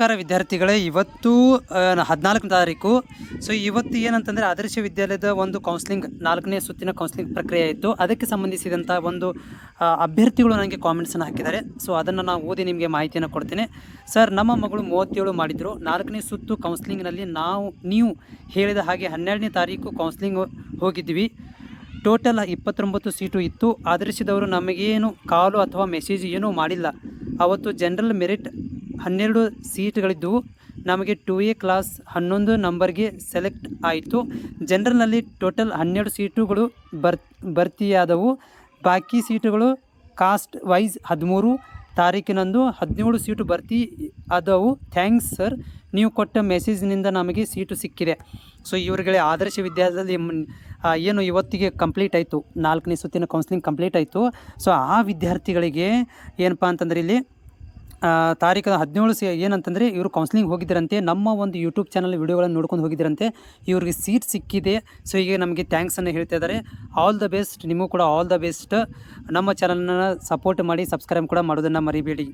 ನಮಸ್ಕಾರ ವಿದ್ಯಾರ್ಥಿಗಳೇ, ಇವತ್ತು 14ನೇ ತಾರೀಕು. ಸೊ ಇವತ್ತು ಏನಂತಂದರೆ ಆದರ್ಶ ವಿದ್ಯಾಲಯದ ಒಂದು ಕೌನ್ಸ್ಲಿಂಗ್ 4ನೇ ಸುತ್ತಿನ ಕೌನ್ಸ್ಲಿಂಗ್ ಪ್ರಕ್ರಿಯೆ ಇತ್ತು. ಅದಕ್ಕೆ ಸಂಬಂಧಿಸಿದಂಥ ಒಂದು ಅಭ್ಯರ್ಥಿಗಳು ನನಗೆ ಕಾಮೆಂಟ್ಸನ್ನು ಹಾಕಿದ್ದಾರೆ. ಸೊ ಅದನ್ನು ನಾನು ಓದಿ ನಿಮಗೆ ಮಾಹಿತಿಯನ್ನು ಕೊಡ್ತೇನೆ. ಸರ್, ನಮ್ಮ ಮಗಳು 37 ಮಾಡಿದರು. 4ನೇ ಸುತ್ತು ಕೌನ್ಸ್ಲಿಂಗ್ನಲ್ಲಿ ನೀವು ಹೇಳಿದ ಹಾಗೆ 12ನೇ ತಾರೀಕು ಕೌನ್ಸ್ಲಿಂಗ್ ಹೋಗಿದ್ವಿ. ಟೋಟಲ್ 29 ಸೀಟು ಇತ್ತು. ಆದರ್ಶದವರು ನಮಗೇನು ಕಾಲು ಅಥವಾ ಮೆಸೇಜ್ ಏನೂ ಮಾಡಿಲ್ಲ. ಅವತ್ತು ಜನರಲ್ ಮೆರಿಟ್ 12 ಸೀಟ್ಗಳಿದ್ದವು. ನಮಗೆ 2A ಕ್ಲಾಸ್ 11 ನಂಬರ್ಗೆ ಸೆಲೆಕ್ಟ್ ಆಯಿತು. ಜನರಲ್ನಲ್ಲಿ ಟೋಟಲ್ 12 ಸೀಟುಗಳು ಭರ್ತಿಯಾದವು. ಬಾಕಿ ಸೀಟುಗಳು ಕಾಸ್ಟ್ ವೈಸ್ 13 ತಾರೀಕಿನಂದು 17 ಸೀಟು ಭರ್ತಿ ಆದವು. ಥ್ಯಾಂಕ್ಸ್ ಸರ್, ನೀವು ಕೊಟ್ಟ ಮೆಸೇಜ್ನಿಂದ ನಮಗೆ ಸೀಟು ಸಿಕ್ಕಿದೆ. ಸೊ ಇವರುಗಳೇ ಆದರ್ಶ ವಿದ್ಯಾಲಯದಲ್ಲಿ ಏನು ಇವತ್ತಿಗೆ ಕಂಪ್ಲೀಟ್ ಆಯಿತು, 4ನೇ ಸುತ್ತಿನ ಕೌನ್ಸ್ಲಿಂಗ್ ಕಂಪ್ಲೀಟ್ ಆಯಿತು. ಸೊ ಆ ವಿದ್ಯಾರ್ಥಿಗಳಿಗೆ ಏನಪ್ಪ ಅಂತಂದರೆ ಇಲ್ಲಿ ತಾರೀಕು 17 ಏನಂತಂದರೆ ಇವರು ಕೌನ್ಸ್ಲಿಂಗ್ ಹೋಗಿದ್ದರಂತೆ. ನಮ್ಮ ಒಂದು ಯೂಟ್ಯೂಬ್ ಚಾನಲ್ ವೀಡಿಯೋಗಳನ್ನು ನೋಡ್ಕೊಂಡು ಹೋಗಿದ್ದರಂತೆ. ಇವ್ರಿಗೆ ಸೀಟ್ ಸಿಕ್ಕಿದೆ. ಸೊ ಈಗ ನಮಗೆ ಥ್ಯಾಂಕ್ಸನ್ನು ಹೇಳ್ತಾ ಇದ್ದಾರೆ. ಆಲ್ ದ ಬೆಸ್ಟ್, ನಿಮಗೂ ಕೂಡ ಆಲ್ ದ ಬೆಸ್ಟ್. ನಮ್ಮ ಚಾನಲ್ನ ಸಪೋರ್ಟ್ ಮಾಡಿ, ಸಬ್ಸ್ಕ್ರೈಬ್ ಕೂಡ ಮಾಡೋದನ್ನು ಮರಿಬೇಡಿ.